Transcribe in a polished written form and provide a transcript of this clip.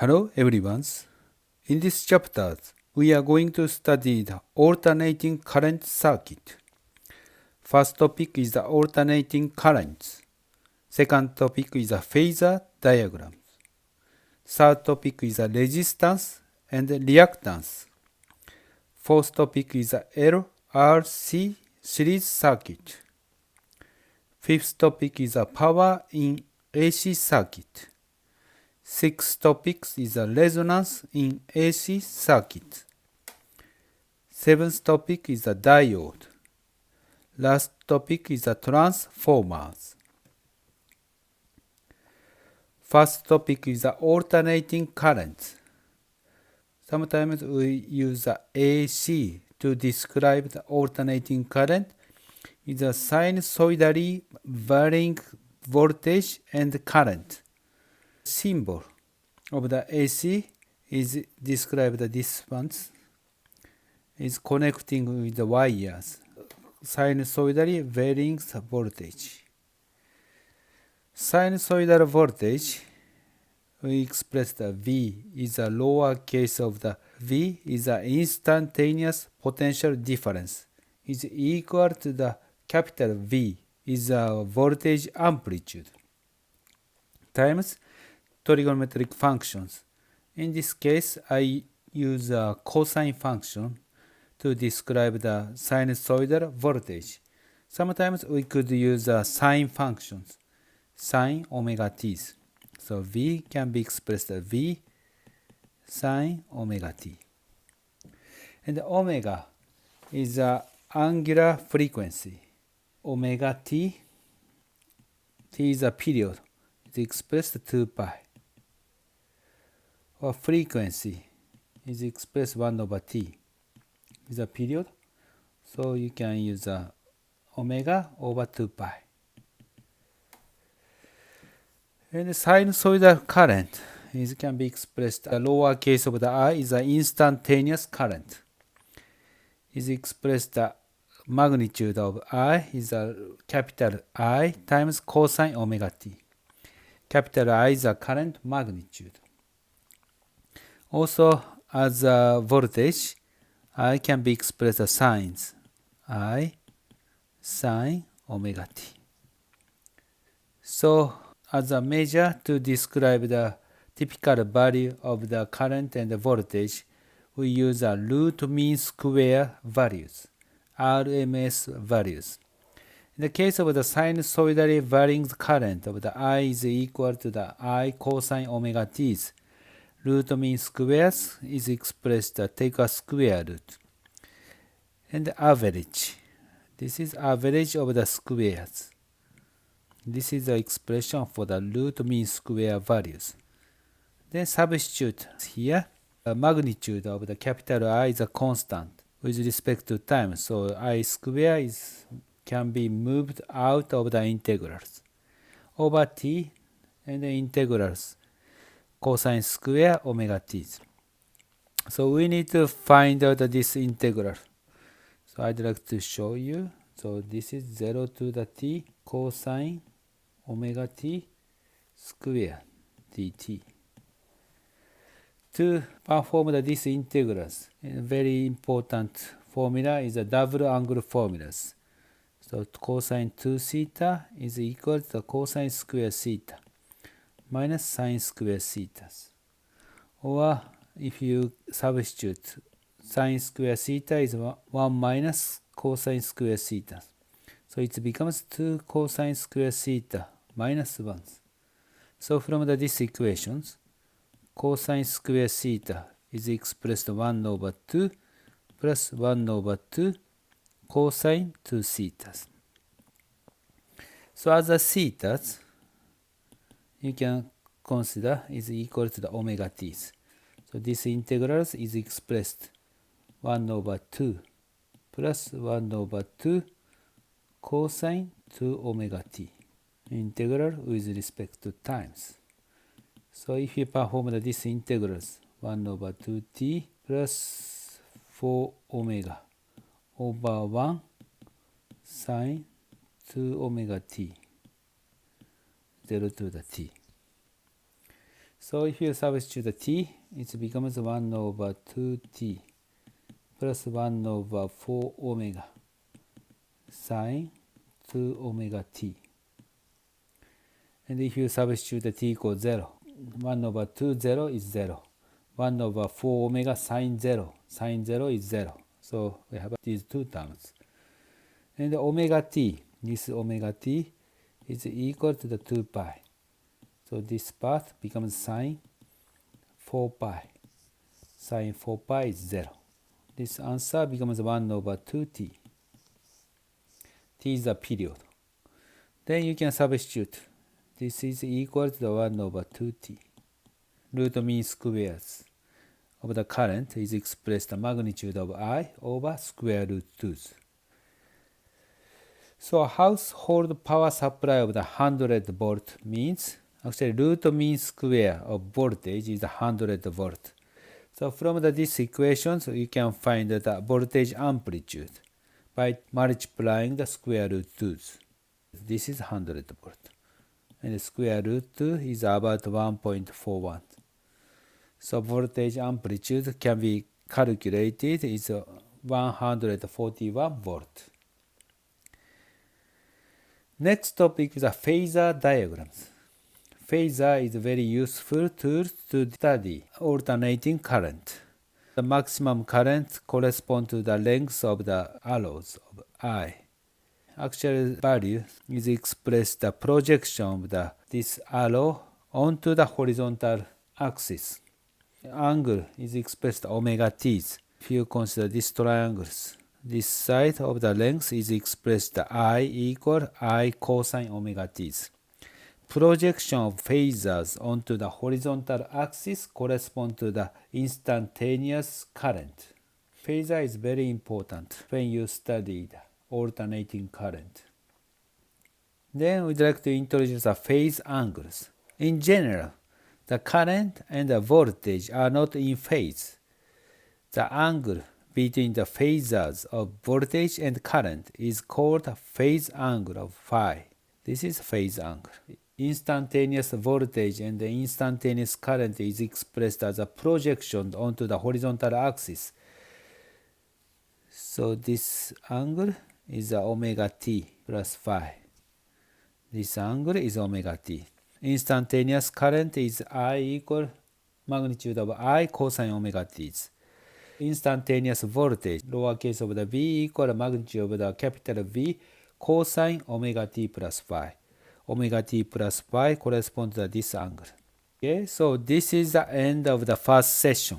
Hello everyone. In this chapter, we are going to study the alternating current circuit. First topic is the alternating currents. Second topic is the phasor diagram. Third topic is the resistance and reactance. Fourth topic is the LRC series circuit. Fifth topic is the power in AC circuit. Sixth topic is the resonance in AC circuit. Seventh topic is the diode. Last topic is the transformers. First topic is the alternating current. Sometimes we use the AC to describe the alternating current. It's a sinusoidally varying voltage and current. Symbol of the AC is described this one. Is connecting with the wires. Sinusoidally varying voltage. Sinusoidal voltage, we express the V is a lower case of the V is the instantaneous potential difference is equal to the capital V is a voltage amplitude times trigonometric functions. In this case, I use a cosine function to describe the sinusoidal voltage. Sometimes we could use sine functions, sine omega t. So V can be expressed as V sine omega t. And omega is the angular frequency. Omega t, t is a period. It's expressed 2 pi. Or frequency is expressed 1 over t. Is a period. So you can use omega over 2 pi. And the sinusoidal current can be expressed. The lower case of the I is the instantaneous current. Is expressed the magnitude of I is a capital I times cosine omega t. Capital I is a current magnitude. Also, as a voltage, I can be expressed as sines. I sine omega t. So, as a measure to describe the typical value of the current and the voltage, we use a root mean square values, RMS values. In the case of the sinusoidally varying current of the I is equal to the I cosine omega t's, root mean squares is expressed take a square root. And the average. This is average of the squares. This is the expression for the root mean square values. Then substitute here. The magnitude of the capital I is a constant with respect to time. So I square can be moved out of the integrals over t and the integrals cosine square omega t. So we need to find out this integral. So I'd like to show you. So this is 0 to the t cosine omega t square dt. To perform these integrals, a very important formula is the double angle formulas. So cosine 2 theta is equal to the cosine square theta minus sine square theta. Or if you substitute sine square theta is 1 minus cosine square theta. So it becomes 2 cosine square theta minus 1. So from these equations, cosine square theta is expressed 1 over 2 plus 1 over 2 cosine 2 theta. So as a theta, you can consider is equal to the omega t's. So this integral is expressed 1 over 2 plus 1 over 2 cosine 2 omega t. Integral with respect to times. So if you perform these integrals, 1 over 2t plus 4 omega over 1 sine 2 omega t 0 to the t. So if you substitute the t, it becomes 1 over 2t plus 1 over 4 omega sine 2 omega t. And if you substitute the t equals 0, 1 over 2, 0 is 0. 1 over 4 omega sine 0. Sine 0 is 0. So we have these two terms. And the omega t, this omega t is equal to the 2 pi. So this part becomes sine 4 pi. Sine 4 pi is 0. This answer becomes 1 over 2t. T is the period. Then you can substitute. This is equal to the 1 over 2t. Root mean squares of the current is expressed the magnitude of I over square root 2. So household power supply of the 100 volt means actually root mean square of voltage is 100 volt. So from this equation, so you can find the voltage amplitude by multiplying the square root 2. This is 100 volt. And the square root 2 is about 1.41. So voltage amplitude can be calculated is 141 volt. Next topic is a phasor diagrams. Phasor is a very useful tool to study alternating current. The maximum current corresponds to the length of the arrows of I. Actual value is expressed the projection of this arrow onto the horizontal axis. Angle is expressed omega t's. If you consider these triangles, this side of the length is expressed I equal I cosine omega t's. Projection of phasors onto the horizontal axis correspond to the instantaneous current. Phasor is very important when you study the alternating current. Then we'd like to introduce the phase angles. In general, the current and the voltage are not in phase. The angle between the phasors of voltage and current is called phase angle of phi. This is phase angle. Instantaneous voltage and the instantaneous current is expressed as a projection onto the horizontal axis. So this angle is omega t plus phi. This angle is omega t. Instantaneous current is I equal magnitude of I cosine omega t. Instantaneous voltage, lowercase of the v equal magnitude of the capital V cosine omega t plus phi. Omega t plus phi corresponds to this angle. Okay, so this is the end of the first session.